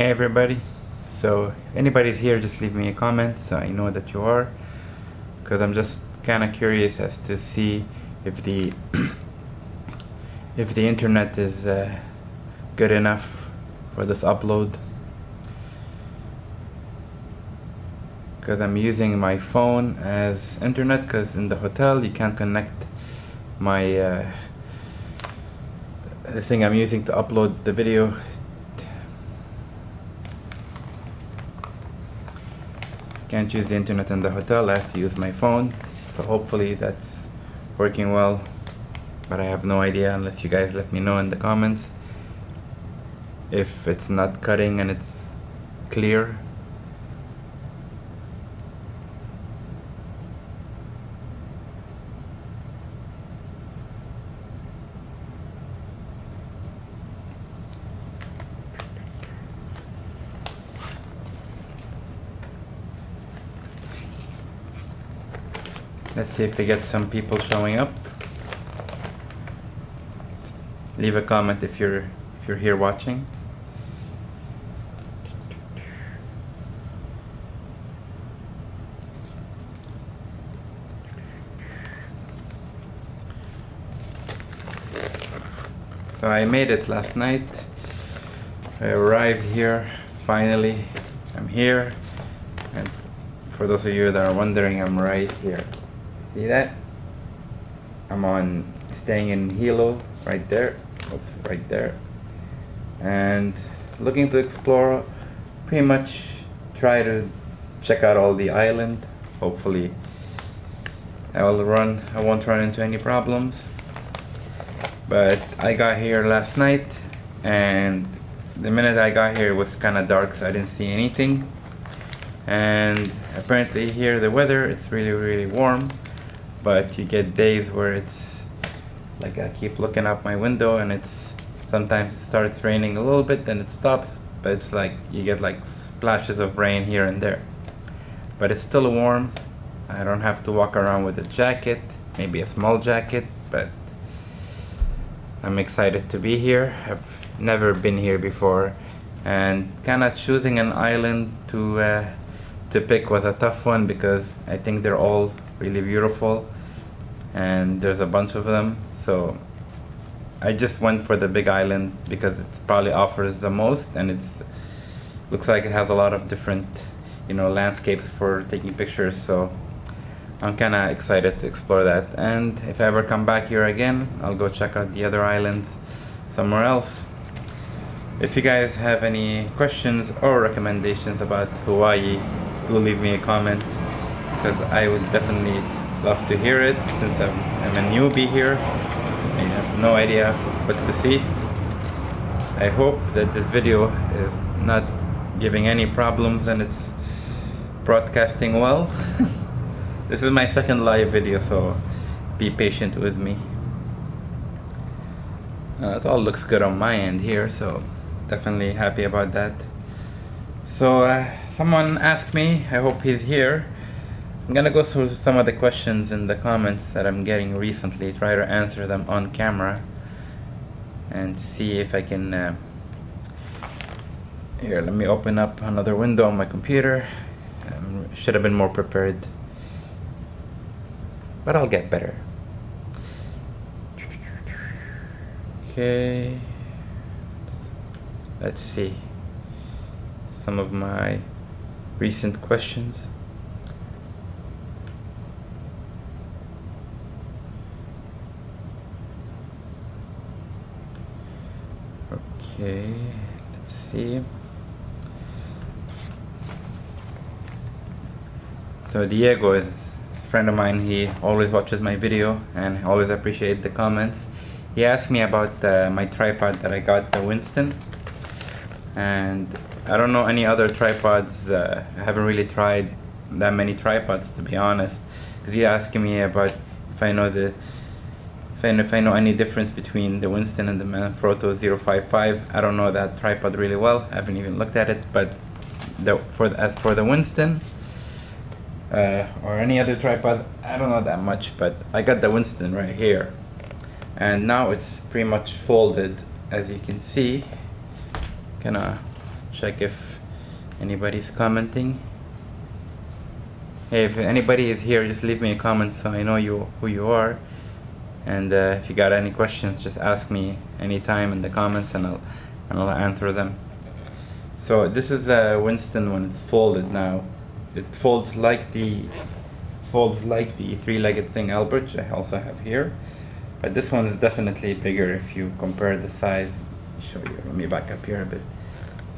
Hey everybody, so if anybody's here, just leave me a comment so I know that you are, because I'm just kind of curious as to see if the if the internet is good enough for this upload, because I'm using my phone as internet, because in the hotel you can't connect my the thing I'm using to upload the video. Can't use the internet in the hotel, I have to use my phone, so hopefully that's working well, but I have no idea unless you guys let me know in the comments if it's not cutting and it's clear. Let's see if we get some people showing up. Leave a comment if you're here watching. So I made it last night. I arrived here finally. I'm here, and for those of you that are wondering, I'm right here. See that? I'm staying in Hilo, right there. Oops, right there. And looking to explore, pretty much try to check out all the island. Hopefully I won't run into any problems. But I got here last night, and the minute I got here it was kind of dark, so I didn't see anything. And apparently here the weather is really warm, but you get days where it's like I keep looking out my window and sometimes it starts raining a little bit, then it stops, but it's like you get like splashes of rain here and there. But it's still warm. I don't have to walk around with a jacket, maybe a small jacket, but I'm excited to be here. I've never been here before, and kind of choosing an island to pick was a tough one, because I think they're all really beautiful and there's a bunch of them. So I just went for the big island because it probably offers the most, and looks like it has a lot of different landscapes for taking pictures. So I'm kind of excited to explore that, and if I ever come back here again, I'll go check out the other islands somewhere else. If you guys have any questions or recommendations about Hawaii, do leave me a comment, because I would definitely love to hear it, since I'm a newbie here. I have no idea what to see. I hope that this video is not giving any problems and it's broadcasting well. This is my second live video, so be patient with me. It all looks good on my end here, so definitely happy about that. So someone asked me, I hope he's here. I'm gonna go through some of the questions in the comments that I'm getting recently, try to answer them on camera, and see if I can here, let me open up another window on my computer. Should have been more prepared, but I'll get better. Okay, let's see some of my recent questions. Okay, let's see. So Diego is a friend of mine. He always watches my video and always appreciate the comments. He asked me about my tripod that I got, the Winston, and I don't know any other tripods. I haven't really tried that many tripods, to be honest, because he asking me about if I know any difference between the Winston and the Manfrotto 055. I don't know that tripod really well. I haven't even looked at it, but as for the Winston or any other tripod, I don't know that much. But I got the Winston right here, and now it's pretty much folded, as you can see. Gonna check if anybody's commenting. Hey, if anybody is here, just leave me a comment so I know who you are. And if you got any questions, just ask me anytime in the comments, and I'll answer them. So this is Winston when it's folded now. It folds like the three-legged thing Albert I also have here, but this one is definitely bigger if you compare the size. Show you. Let me back up here a bit.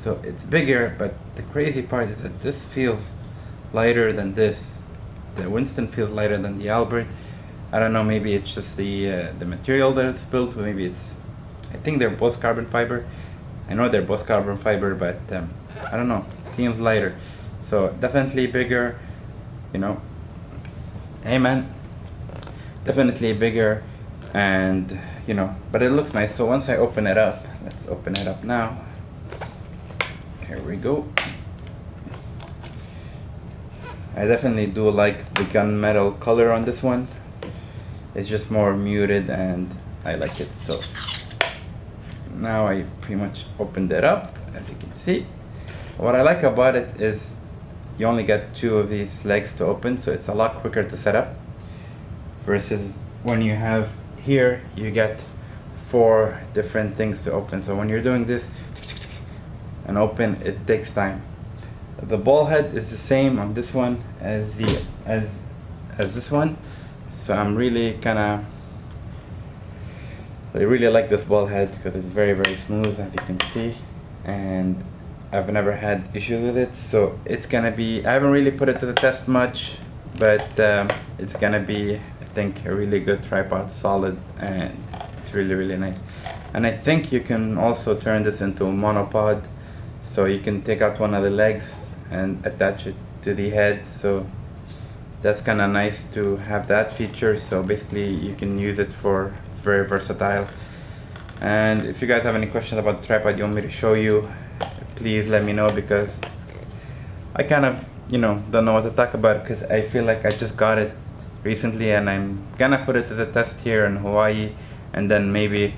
So it's bigger, but the crazy part is that this feels lighter than this. The Winston feels lighter than the Albert. I don't know, maybe it's just the material that it's built, or maybe it's, I think they're both carbon fiber. I know they're both carbon fiber, but I don't know, it seems lighter. So definitely bigger, you know. Hey man, definitely bigger, and you know, but it looks nice. So once I open it up, let's open it up now. Here we go. I definitely do like the gunmetal color on this one. It's just more muted and I like it. So now I pretty much opened it up, as you can see. What I like about it is you only get 2 of these legs to open, so it's a lot quicker to set up, versus when you have here you get 4 different things to open. So when you're doing this and open, it takes time. The ball head is the same on this one as this one, so I really like this ball head because it's very, very smooth, as you can see, and I've never had issues with it. So it's gonna be, I haven't really put it to the test much, but it's gonna be, I think, a really good tripod, solid, and it's really, really nice. And I think you can also turn this into a monopod, so you can take out one of the legs and attach it to the head. So that's kind of nice to have that feature. So basically you can use it for, it's very versatile. And if you guys have any questions about the tripod you want me to show you, please let me know, because I kind of, you know, don't know what to talk about, because I feel like I just got it recently and I'm gonna put it to the test here in Hawaii, and then maybe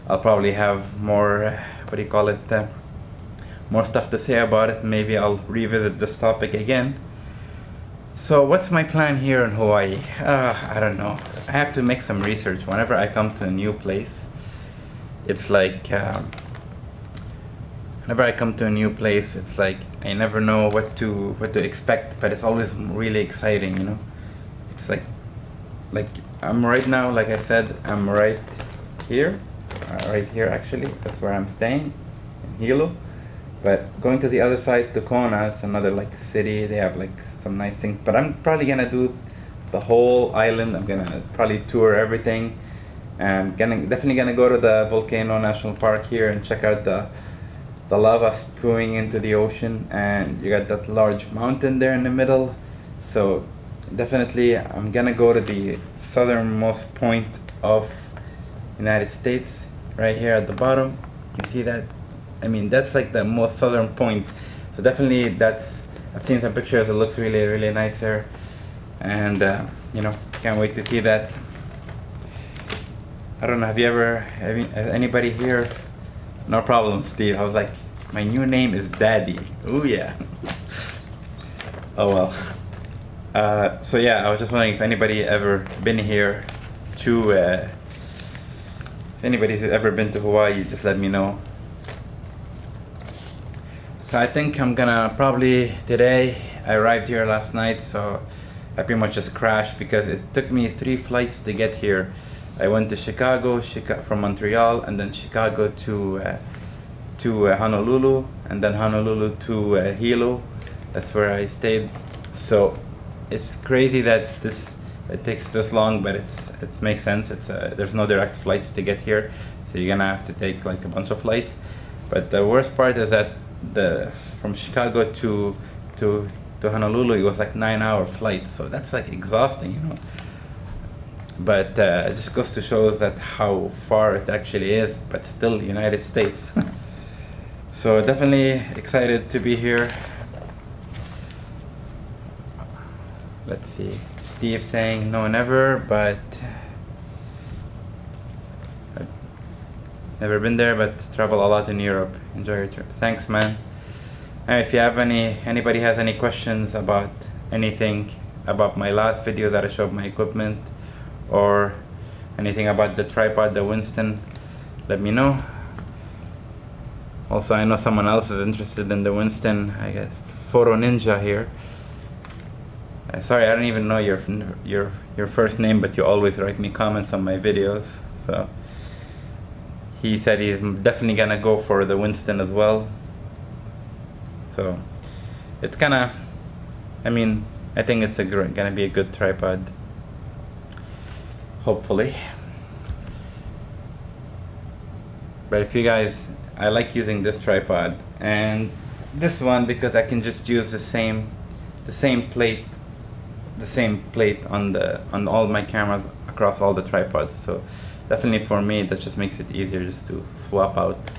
I'll probably have more, what do you call it, more stuff to say about it. Maybe I'll revisit this topic again. So what's my plan here in Hawaii? I don't know. I have to make some research. Whenever I come to a new place, it's like whenever I come to a new place, it's like I never know what to expect, but it's always really exciting, you know. It's like I'm right now, like I said, I'm right here actually. That's where I'm staying, in Hilo. But going to the other side, to Kona, it's another like city. They have like some nice things, but I'm probably gonna do the whole island. I'm gonna probably tour everything. I'm definitely gonna go to the Volcano National Park here and check out the lava spewing into the ocean, and you got that large mountain there in the middle. So definitely I'm gonna go to the southernmost point of United States, right here at the bottom. You can see that. I mean, that's like the most southern point. So definitely I've seen some pictures, it looks really, really nice there. And you know, can't wait to see that. I don't know, have anybody here? No problem, Steve. I was like, my new name is Daddy. Oh yeah. Oh well. So yeah, I was just wondering if anybody ever been here to if anybody's ever been to Hawaii, just let me know. So I think I'm gonna probably today, I arrived here last night, so I pretty much just crashed because it took me 3 flights to get here. I went to Chicago from Montreal, and then Chicago to Honolulu, and then Honolulu to Hilo. That's where I stayed. So it's crazy that it takes this long, but it makes sense. There's no direct flights to get here, so you're gonna have to take like a bunch of flights. But the worst part is that from Chicago to Honolulu, it was like 9-hour flight, so that's like exhausting, you know. But it just goes to show that how far it actually is, but still United States. So definitely excited to be here. Let's see, Steve saying no, never, but I've never been there, but travel a lot in Europe. Enjoy your trip. Thanks, man. And if you have anybody has any questions about anything about my last video that I showed my equipment, or anything about the tripod, the Winston, let me know. Also, I know someone else is interested in the Winston. I got Photo Ninja here. Sorry, I don't even know your first name, but you always write me comments on my videos. So he said he's definitely gonna go for the Winston as well. So it's kinda, I mean, I think it's gonna be a good tripod, hopefully. But if you guys, I like using this tripod and this one because I can just use the same plate on all my cameras across all the tripods. So definitely for me that just makes it easier just to swap out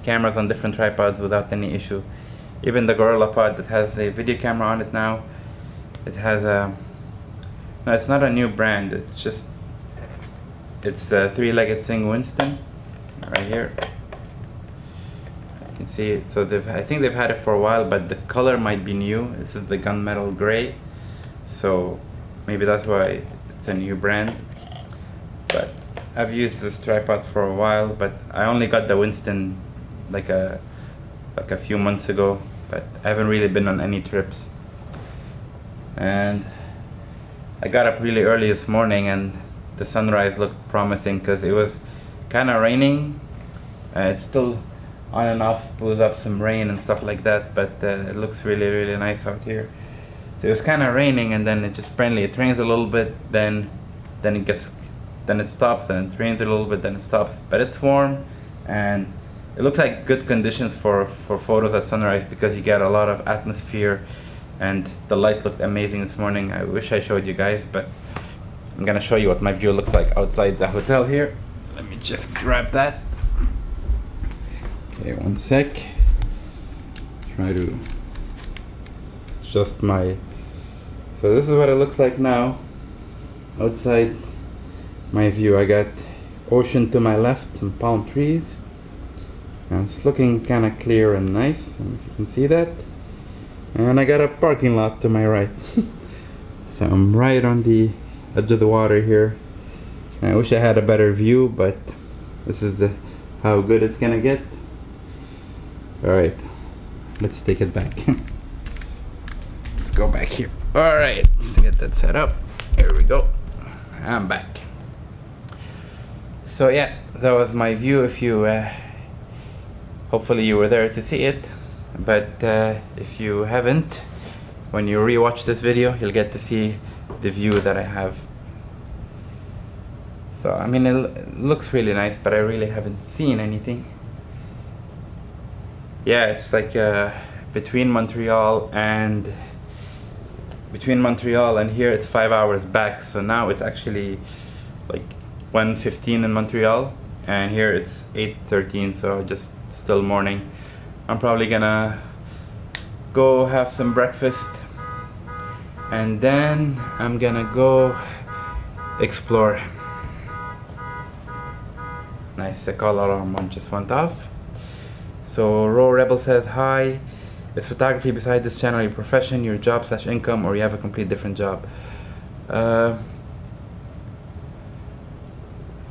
cameras on different tripods without any issue. Even the Gorilla Pod that has a video camera on it now, it has a, no, it's not a new brand, it's a 3-legged Sing Winston right here. You can see it. So I think they've had it for a while, but the color might be new. This is the gunmetal gray, so maybe that's why it's a new brand. But I've used this tripod for a while, but I only got the Winston like a few months ago, but I haven't really been on any trips. And I got up really early this morning and the sunrise looked promising because it was kind of raining. It's still on and off, spools up some rain and stuff like that, but it looks really nice out here. So it was kind of raining, and then it just friendly. It rains a little bit, then it stops, then it rains a little bit, then it stops. But it's warm, and it looks like good conditions for photos at sunrise because you get a lot of atmosphere, and the light looked amazing this morning. I wish I showed you guys, but I'm gonna show you what my view looks like outside the hotel here. Let me just grab that. Okay, one sec. Try to adjust my, so this is what it looks like now outside my view. I got ocean to my left, some palm trees, and it's looking kind of clear and nice. I don't know if you can see that. And I got a parking lot to my right. So I'm right on the edge of the water here. I wish I had a better view, but this is how good it's gonna get. Alright, let's take it back. Let's go back here. Alright, let's get that set up. Here we go. I'm back. So yeah, that was my view. If you hopefully you were there to see it, but if you haven't, when you rewatch this video you'll get to see the view that I have. So I mean, it looks really nice, but I really haven't seen anything. Yeah, it's like between Montreal and here it's 5 hours back. So now it's actually like 1:15 in Montreal, and here it's 8:13, so just still morning. I'm probably gonna go have some breakfast, and then I'm gonna go explore. Nice, the call alarm one just went off. So Raw Rebel says, hi, is photography beside this channel your profession, your job/income, or you have a complete different job?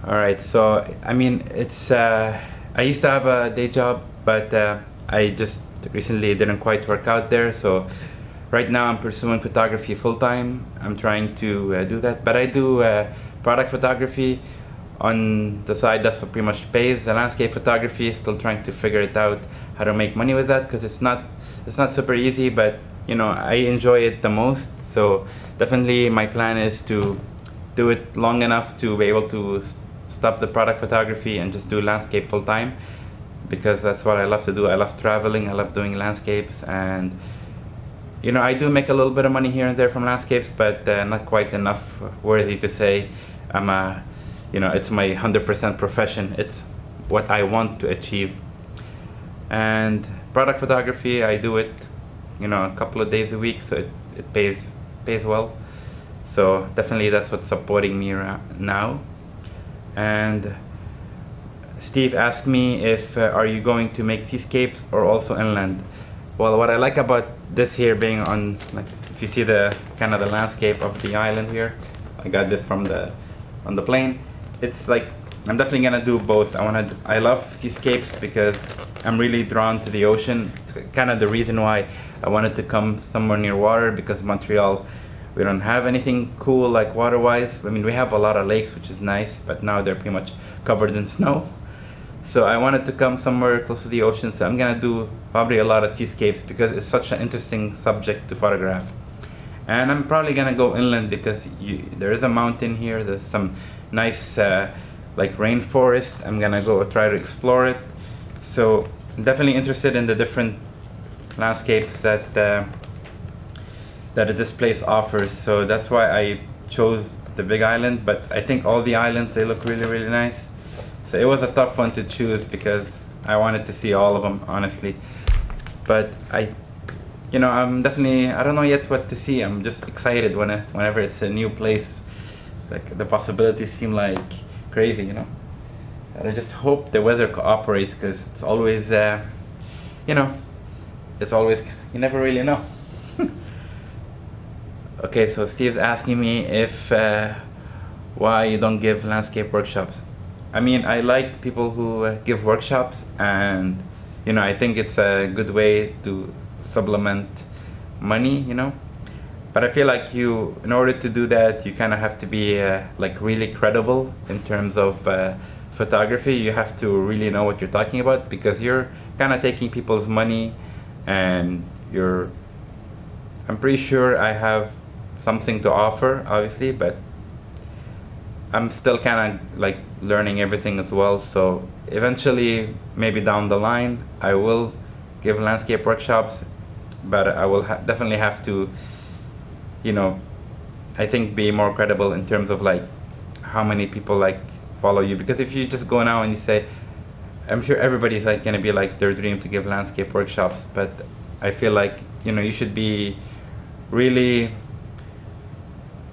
Alright, so I mean, it's I used to have a day job, but I just recently didn't quite work out there. So right now I'm pursuing photography full-time. I'm trying to do that, but I do product photography on the side. That's what pretty much pays. The landscape photography, still trying to figure it out how to make money with that, because it's not super easy, but you know, I enjoy it the most. So definitely my plan is to do it long enough to be able to stop the product photography and just do landscape full time, because that's what I love to do. I love traveling, I love doing landscapes, and you know, I do make a little bit of money here and there from landscapes, but not quite enough worthy to say I'm a, you know, it's my 100% profession. It's what I want to achieve. And product photography, I do it, you know, a couple of days a week, so it pays well. So definitely that's what's supporting me now. And Steve asked me if are you going to make seascapes or also inland. Well, what I like about this here being on, like, if you see the kind of the landscape of the island here, I got this from the on the plane. It's like I'm definitely gonna do both. I love seascapes because I'm really drawn to the ocean. It's kind of the reason why I wanted to come somewhere near water, because Montreal, we don't have anything cool like water-wise. I mean, we have a lot of lakes, which is nice, but now they're pretty much covered in snow. So I wanted to come somewhere close to the ocean, so I'm gonna do probably a lot of seascapes because it's such an interesting subject to photograph. And I'm probably gonna go inland because there is a mountain here, there's some nice like rainforest. I'm gonna go try to explore it. So I'm definitely interested in the different landscapes that this place offers. So that's why I chose the big island, but I think all the islands, they look really, really nice. So it was a tough one to choose because I wanted to see all of them, honestly. But I'm definitely, I don't know yet what to see. I'm just excited whenever it's a new place. Like, the possibilities seem like crazy, And I just hope the weather cooperates, because it's always, it's always, you never really know. Okay, so Steve's asking me if why you don't give landscape workshops. I mean, I like people who give workshops, and I think it's a good way to supplement money, But I feel like in order to do that, you kind of have to be like really credible in terms of photography. You have to really know what you're talking about, because you're kind of taking people's money, and I'm pretty sure I have something to offer, obviously, but I'm still kind of like learning everything as well. So eventually, maybe down the line, I will give landscape workshops, but I will definitely have to, I think, be more credible in terms of like how many people like follow you. Because if you just go now and you say, I'm sure everybody's like gonna be like their dream to give landscape workshops, but I feel like you should be really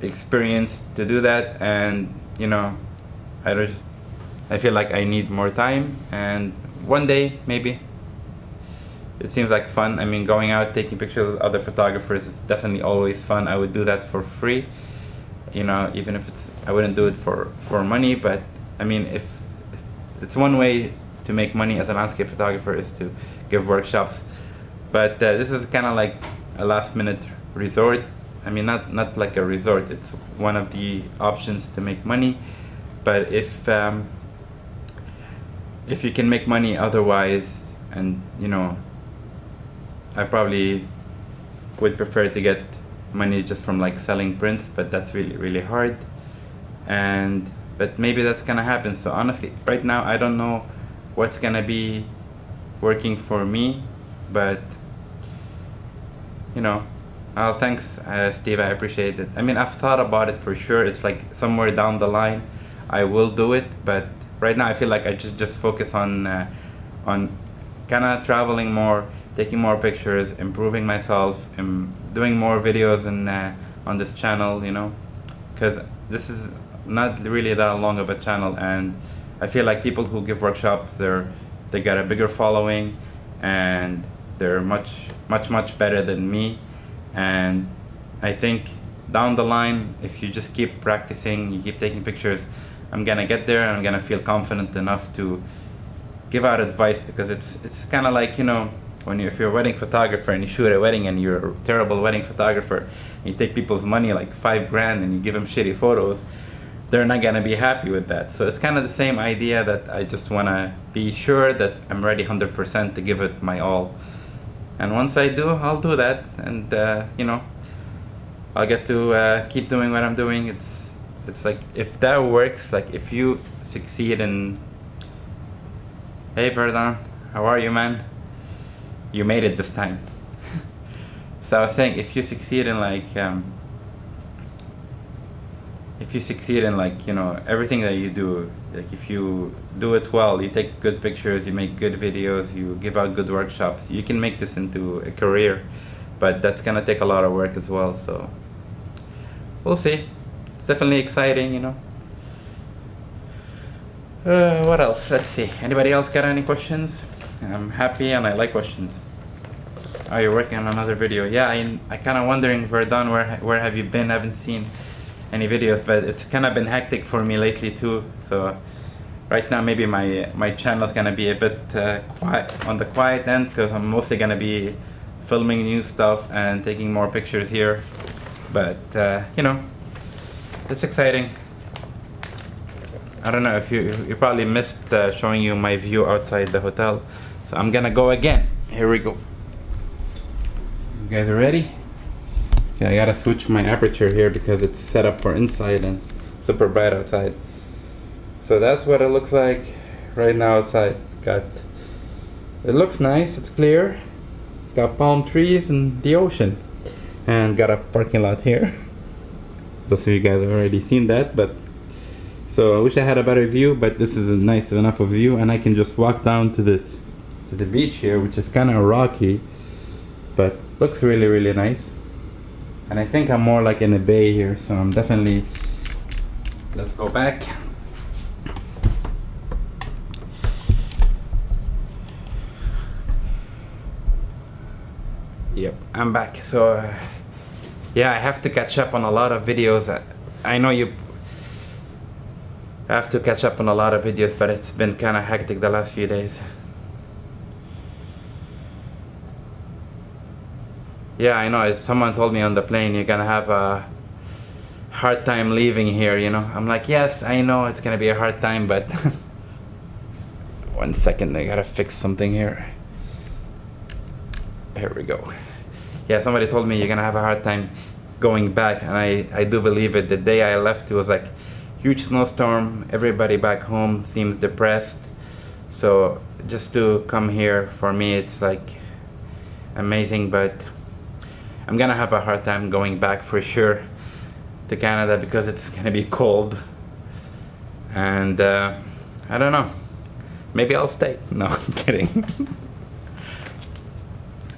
experienced to do that. And I feel like I need more time, and one day maybe. It seems like fun. I mean, going out taking pictures of other photographers is definitely always fun. I would do that for free, even if I wouldn't do it for money. But I mean, if it's one way to make money as a landscape photographer, is to give workshops. But this is kind of like a last minute resort. I mean, not like a resort, it's one of the options to make money. But if you can make money otherwise, and I probably would prefer to get money just from like selling prints, but that's really, really hard. But maybe that's gonna happen. So honestly, right now I don't know what's gonna be working for me, but thanks, Steve, I appreciate it. I mean, I've thought about it for sure. It's like somewhere down the line I will do it, but right now I feel like I just focus on kind of traveling more, taking more pictures, improving myself, and doing more videos on this channel, because this is not really that long of a channel, and I feel like people who give workshops, they got a bigger following, and they're much better than me. And I think down the line, if you just keep practicing, you keep taking pictures, I'm gonna get there, and I'm gonna feel confident enough to give out advice. Because it's kind of like, if you're a wedding photographer and you shoot a wedding and you're a terrible wedding photographer, and you take people's money, like $5,000, and you give them shitty photos, they're not gonna be happy with that. So it's kind of the same idea, that I just wanna be sure that I'm ready 100% to give it my all. And once I do, I'll do that, and I'll get to keep doing what I'm doing. It's like, if that works, like if you succeed in, hey Verdun, how are you, man? You made it this time. So I was saying, if you succeed in everything that you do, like if you do it well, you take good pictures, you make good videos, you give out good workshops, you can make this into a career. But that's gonna take a lot of work as well, so we'll see. It's definitely exciting, What else? Let's see. Anybody else got any questions? I'm happy and I like questions. Oh, you're working on another video. Yeah, I kind of wondering, Verdun, where have you been? I haven't seen any videos, but it's kind of been hectic for me lately too. So right now maybe my channel is gonna be a bit quiet, on the quiet end, because I'm mostly gonna be filming new stuff and taking more pictures here. But you know, it's exciting. I don't know if you probably missed showing you my view outside the hotel, so I'm gonna go again. Here we go. You guys are ready? Okay, I gotta switch my aperture here because it's set up for inside and it's super bright outside. So that's what it looks like right now outside. It looks nice, it's clear. It's got palm trees and the ocean. And got a parking lot here. Those of you guys have already seen that, but so I wish I had a better view, but this is a nice enough of view, and I can just walk down to the beach here, which is kind of rocky, but looks really nice. And I think I'm more like in a bay here, so I'm definitely, let's go back. Yep, I'm back. So yeah, I have to catch up on a lot of videos. I know you have to catch up on a lot of videos, but it's been kind of hectic the last few days. Yeah, I know. Someone told me on the plane you're gonna have a hard time leaving here, you know. I'm like, yes, I know it's gonna be a hard time, but 1 second, I gotta fix something here. Here we go. Yeah, somebody told me you're gonna have a hard time going back, and I do believe it. The day I left, it was like huge snowstorm. Everybody back home seems depressed. So just to come here, for me, it's like amazing, but I'm gonna have a hard time going back for sure to Canada because it's gonna be cold. And I don't know. Maybe I'll stay. No, I'm kidding.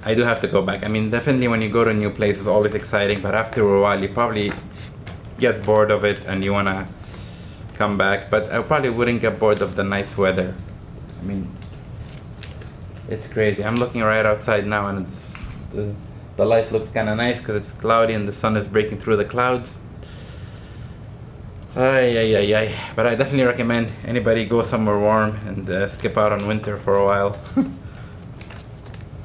I do have to go back. I mean, definitely when you go to a new place, it's always exciting, but after a while, you probably get bored of it and you wanna come back. But I probably wouldn't get bored of the nice weather. I mean, it's crazy. I'm looking right outside now, and the light looks kind of nice because it's cloudy and the sun is breaking through the clouds. Ay. But I definitely recommend anybody go somewhere warm and skip out on winter for a while.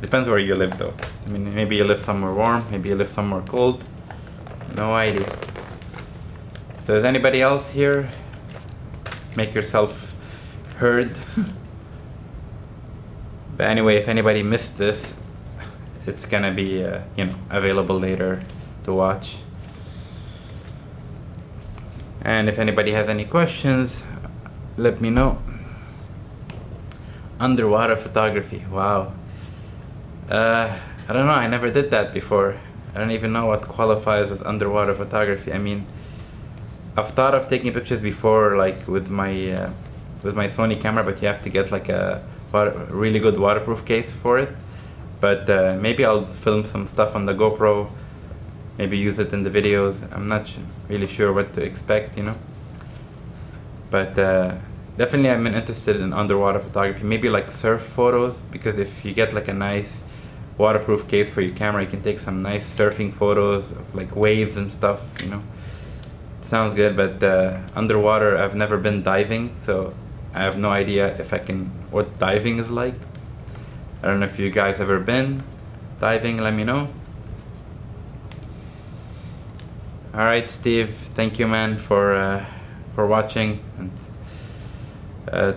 Depends where you live though. I mean, maybe you live somewhere warm, maybe you live somewhere cold. No idea. So is anybody else here? Make yourself heard. But anyway, if anybody missed this, it's gonna be you know, available later to watch. And if anybody has any questions, let me know. Underwater photography, wow. I don't know, I never did that before. I don't even know what qualifies as underwater photography. I mean, I've thought of taking pictures before, like with my Sony camera, but you have to get like a really good waterproof case for it. But maybe I'll film some stuff on the GoPro, maybe use it in the videos. I'm not really sure what to expect, you know. But definitely I'm interested in underwater photography, maybe like surf photos, because if you get like a nice waterproof case for your camera, you can take some nice surfing photos of like waves and stuff, you know. Sounds good, but underwater, I've never been diving, so I have no idea if I can, what diving is like. I don't know if you guys ever been diving, let me know. Alright, Steve, thank you, man, for watching. And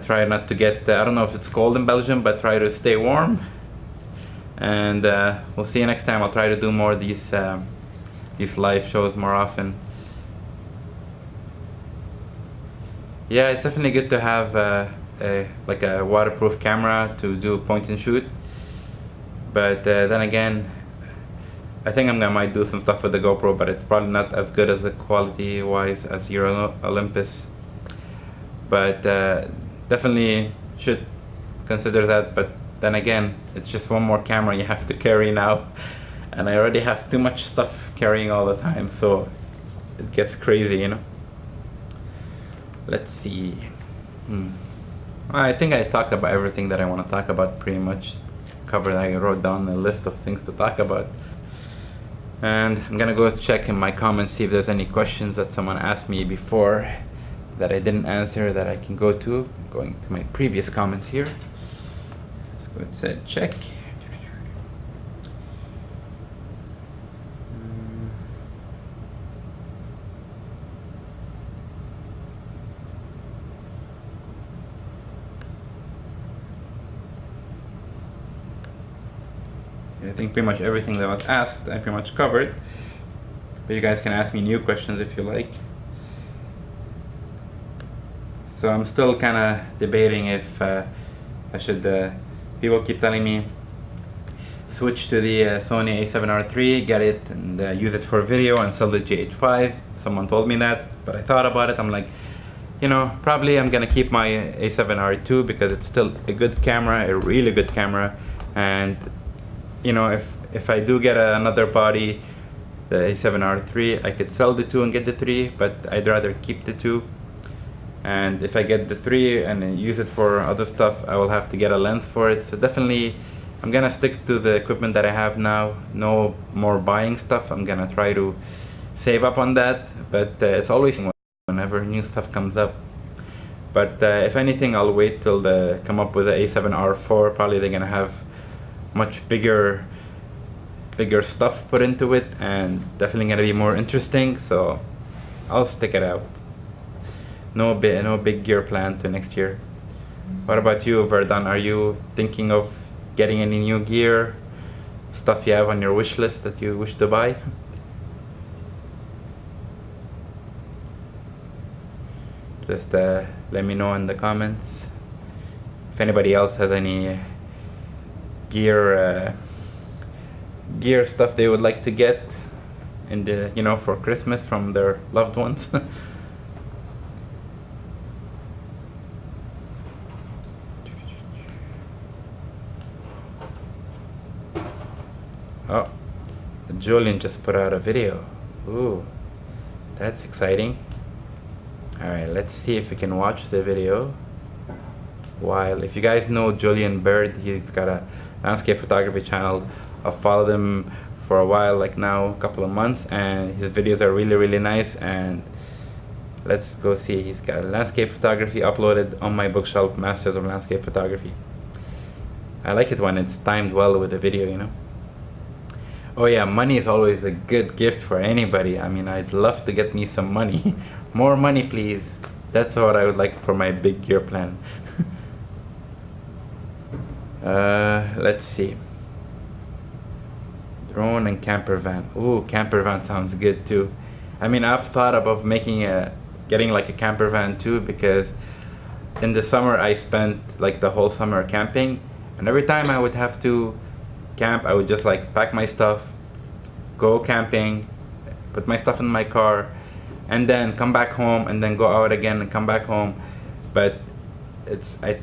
try not to get, I don't know if it's cold in Belgium, but try to stay warm. And we'll see you next time. I'll try to do more of these live shows more often. Yeah, it's definitely good to have like a waterproof camera to do point and shoot. But then again, I think I might do some stuff with the GoPro, but it's probably not as good as the quality wise as your Olympus. But definitely should consider that. But then again, it's just one more camera you have to carry now, and I already have too much stuff carrying all the time, so it gets crazy, you know. Let's see. I think I talked about everything that I want to talk about pretty much. Covered. I wrote down a list of things to talk about. And I'm gonna go check in my comments, see if there's any questions that someone asked me before that I didn't answer that I can go to. Going to my previous comments here. Let's go and say check. I think pretty much everything that was asked I pretty much covered, but you guys can ask me new questions if you like. So I'm still kind of debating if I should, people keep telling me switch to the Sony a7R III, get it and use it for video and sell the GH5. Someone told me that, but I thought about it. I'm like, you know, probably I'm gonna keep my a7R II because it's still a good camera, a really good camera. And you know, if I do get another body, the a7R III, I could sell the 2 and get the 3, but I'd rather keep the 2. And if I get the 3 and use it for other stuff, I will have to get a lens for it. So definitely I'm gonna stick to the equipment that I have now. No more buying stuff. I'm gonna try to save up on that, but it's always whenever new stuff comes up. But if anything, I'll wait till they come up with the a7R4. Probably they're gonna have much bigger stuff put into it, and definitely gonna be more interesting. So I'll stick it out. No big gear plan to next year. What about you, Verdun? Are you thinking of getting any new gear, stuff you have on your wish list that you wish to buy? Just let me know in the comments. If anybody else has any gear stuff they would like to get in the, you know, for Christmas from their loved ones. Oh, Julian just put out a video. Ooh, that's exciting. Alright, let's see if we can watch the video. While, if you guys know Julian Bird, he's got a landscape photography channel. I've followed him for a while, like now a couple of months, and his videos are really nice. And let's go see. He's got landscape photography uploaded on my bookshelf, Masters of Landscape Photography. I like it when it's timed well with the video, you know. Oh yeah, money is always a good gift for anybody. I mean, I'd love to get me some money. More money, please. That's what I would like for my big gear plan. Let's see. Drone and camper van. Ooh, camper van sounds good too. I mean, I've thought about getting like a camper van too, because in the summer I spent like the whole summer camping, and every time I would have to camp, I would just like pack my stuff, go camping, put my stuff in my car, and then come back home, and then go out again and come back home. But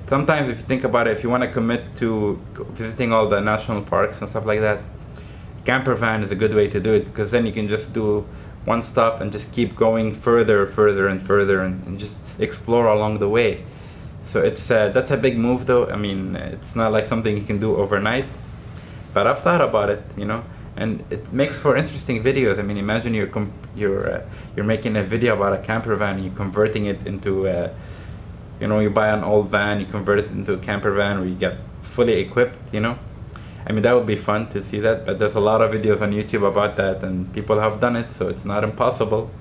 sometimes if you think about it, if you want to commit to visiting all the national parks and stuff like that, camper van is a good way to do it, because then you can just do one stop and just keep going further and just explore along the way. So that's a big move though. I mean, it's not like something you can do overnight, but I've thought about it, you know, and it makes for interesting videos. I mean, imagine you're making a video about a camper van, and you're converting it into you know, you buy an old van, you convert it into a camper van where you get fully equipped, you know. I mean, that would be fun to see that, but there's a lot of videos on YouTube about that, and people have done it, so it's not impossible.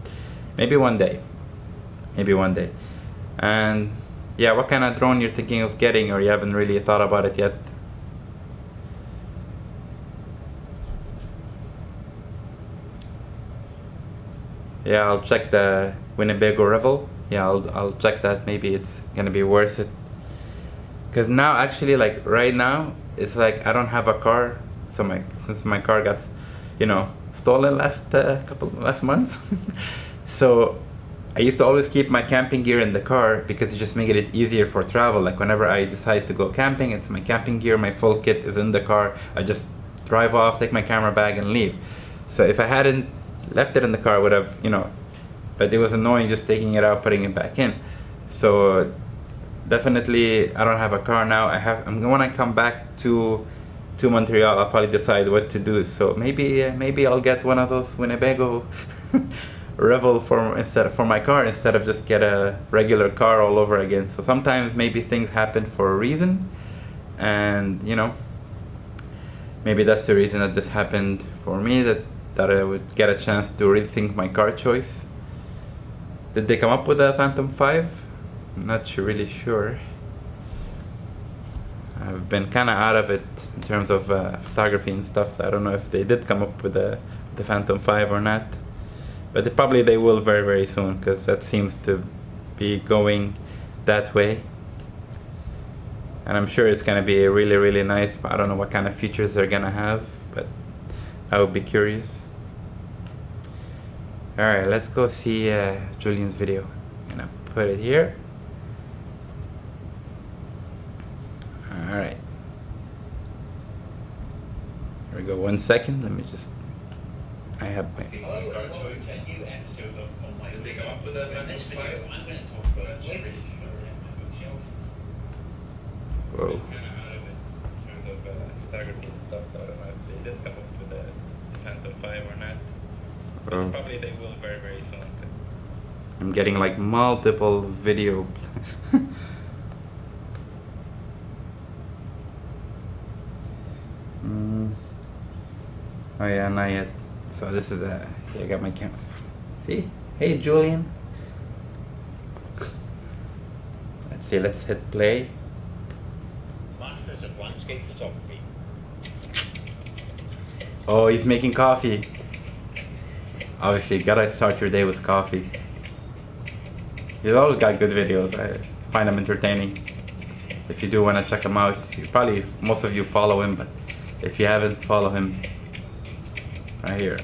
Maybe one day. And yeah, what kind of drone you're thinking of getting, or you haven't really thought about it yet? Yeah, I'll check the Winnebago Revel. Yeah, I'll check that. Maybe it's gonna be worth it. Because now, actually, like right now, it's like I don't have a car. So since my car got, you know, stolen last months. So I used to always keep my camping gear in the car, because it just made it easier for travel. Like whenever I decide to go camping, it's my camping gear, my full kit is in the car. I just drive off, take my camera bag, and leave. So if I hadn't left it in the car, I would have, you know, but it was annoying just taking it out, putting it back in. So definitely I don't have a car now. I'm when I come back to Montreal, I'll probably decide what to do. So maybe I'll get one of those Winnebago Revel for my car instead of just get a regular car all over again. So sometimes maybe things happen for a reason, and you know, maybe that's the reason that this happened for me, that I would get a chance to rethink my car choice. Did they come up with a Phantom 5? I'm not really sure. I've been kind of out of it in terms of photography and stuff, so I don't know if they did come up with the Phantom 5 or not. But they will very, very soon, because that seems to be going that way. And I'm sure it's going to be really, really nice. I don't know what kind of features they're going to have, but I would be curious. Alright, let's go see Julian's video. I'm going to put it here. Alright. Here we go, 1 second. Let me just... I have my... Hello, and welcome to a new episode of Online. Did they come up with that? In this video, I'm going to talk about the latest content on my bookshelf. Whoa. I'm kind of out of it in terms of photography and stuff, so I don't know if they did come up with the Phantom 5 or not. But probably they will very, very soon. I'm getting like multiple video. Oh yeah, not yet. So this is see, I got my camera. See? Hey Julian. Let's see, let's hit play. Masters of Landscape Photography. Oh, he's making coffee. Obviously, gotta start your day with coffee. He's always got good videos. I find them entertaining. If you do want to check him out, probably most of you follow him, but if you haven't, follow him. Right here.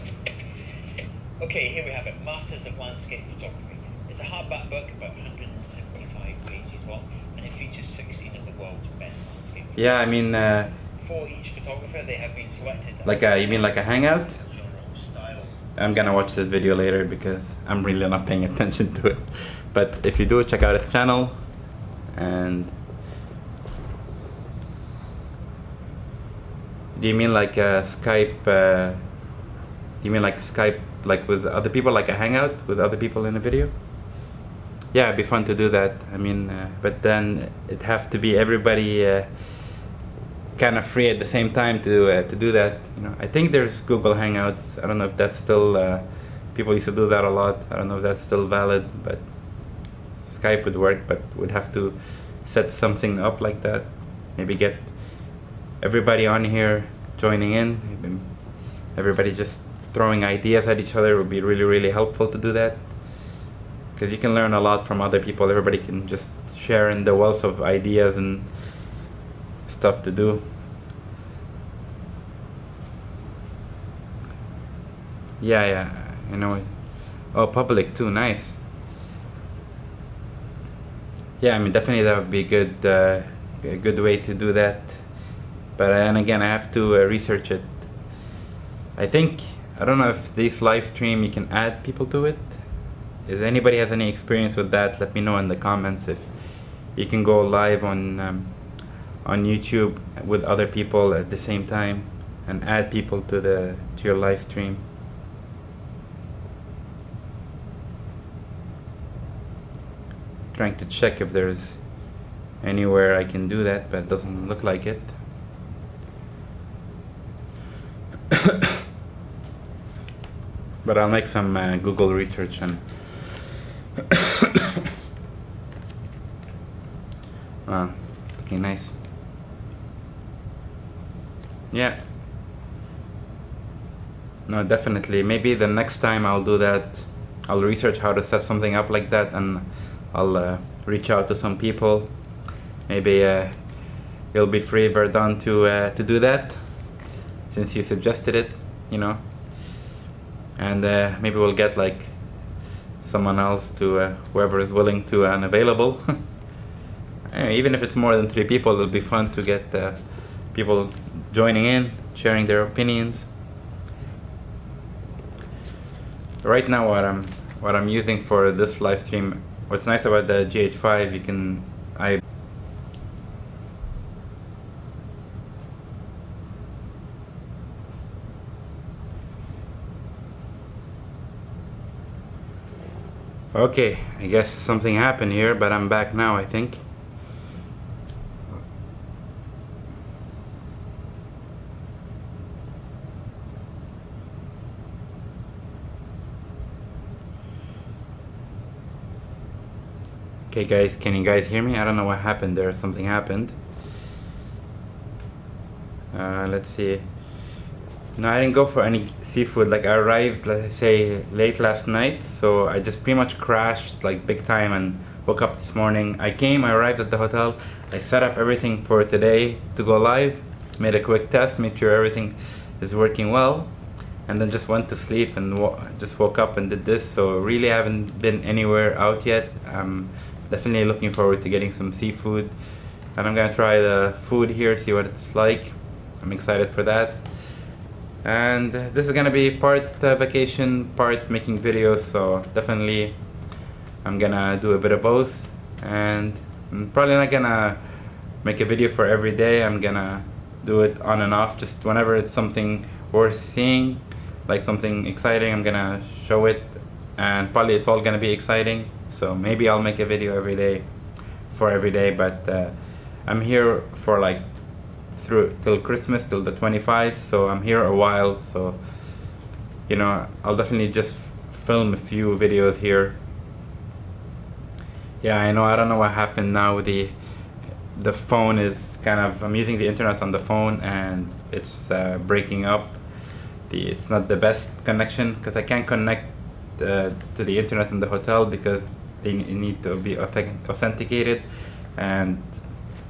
Okay, here we have it. Masters of Landscape Photography. It's a hardback book about 175 pages long, and it features 16 of the world's best landscape photographers. Yeah, I mean, for each photographer, they have been selected. like you mean like a hangout? General style. I'm gonna watch this video later because I'm really not paying attention to it. But if you do, check out his channel. And do you mean like Skype? You mean like Skype, like with other people, like a hangout with other people in a video? Yeah, it'd be fun to do that. I mean, but then it'd have to be everybody kind of free at the same time to do that. You know, I think there's Google Hangouts. I don't know if that's still people used to do that a lot. I don't know if that's still valid, but Skype would work. But would have to set something up like that. Maybe get everybody on here joining in. Maybe everybody just throwing ideas at each other would be really, really helpful to do that, because you can learn a lot from other people. Everybody can just share in the wealth of ideas and stuff to do. Yeah, you know. Oh, public too, nice. Yeah, I mean, definitely that would be a good way to do that. But and again, I have to research it. I don't know if this live stream you can add people to it. If anybody has any experience with that, let me know in the comments. If you can go live on YouTube with other people at the same time and add people to your live stream. Trying to check if there's anywhere I can do that, but it doesn't look like it. But I'll make some Google research and wow, looking nice. Yeah. No, definitely. Maybe the next time I'll do that. I'll research how to set something up like that, and I'll reach out to some people. Maybe it'll be free, Verdun, to do that, since you suggested it, you know. And maybe we'll get like someone else to whoever is willing to and available. Even if it's more than 3 people, it'll be fun to get people joining in, sharing their opinions. Right now, what I'm using for this live stream, what's nice about the GH5, Okay, I guess something happened here, but I'm back now, I think. Okay guys, can you guys hear me? I don't know what happened there, something happened. Let's see. No, I didn't go for any seafood. Like, I arrived, let's say, late last night, so I just pretty much crashed like big time and woke up this morning. I arrived at the hotel, I set up everything for today to go live, made a quick test, made sure everything is working well, and then just went to sleep and just woke up and did this. So really haven't been anywhere out yet. I'm definitely looking forward to getting some seafood, and I'm gonna try the food here, see what it's like. I'm excited for that. And this is gonna be part vacation, part making videos, so definitely I'm gonna do a bit of both. And I'm probably not gonna make a video for every day. I'm gonna do it on and off, just whenever it's something worth seeing, like something exciting, I'm gonna show it. And probably it's all gonna be exciting, so maybe I'll make a video every day for every day. But I'm here for like through till Christmas, till the 25th, so I'm here a while, so you know, I'll definitely just film a few videos here. Yeah, I know, I don't know what happened now. The phone is kind of, I'm using the internet on the phone and it's breaking up. It's not the best connection because I can't connect to the internet in the hotel because they need to be authenticated, and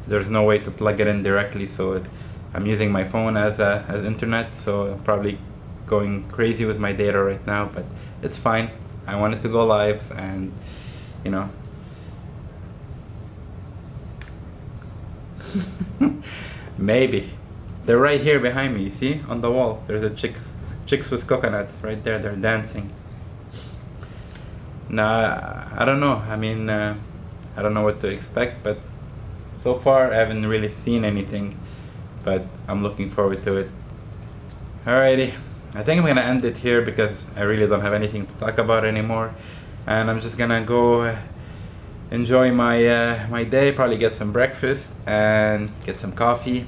there's no way to plug it in directly, so I'm using my phone as internet, so I'm probably going crazy with my data right now, but it's fine. I wanted to go live, and you know. Maybe. They're right here behind me, you see? On the wall. There's a chicks with coconuts right there, they're dancing. Nah, I don't know. I mean, I don't know what to expect, but so far I haven't really seen anything, but I'm looking forward to it. Alrighty, I think I'm gonna end it here because I really don't have anything to talk about anymore, and I'm just gonna go enjoy my my day, probably get some breakfast and get some coffee,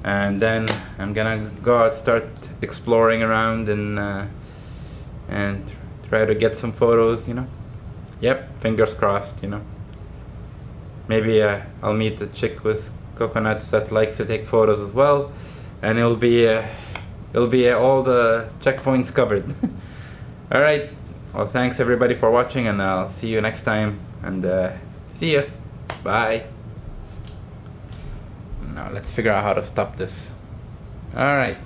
and then I'm gonna go out, start exploring around and try to get some photos, you know. Yep, fingers crossed, you know. Maybe I'll meet a chick with coconuts that likes to take photos as well, and it'll be all the checkpoints covered. All right. Well, thanks everybody for watching, and I'll see you next time. And see ya. Bye. Now let's figure out how to stop this. All right.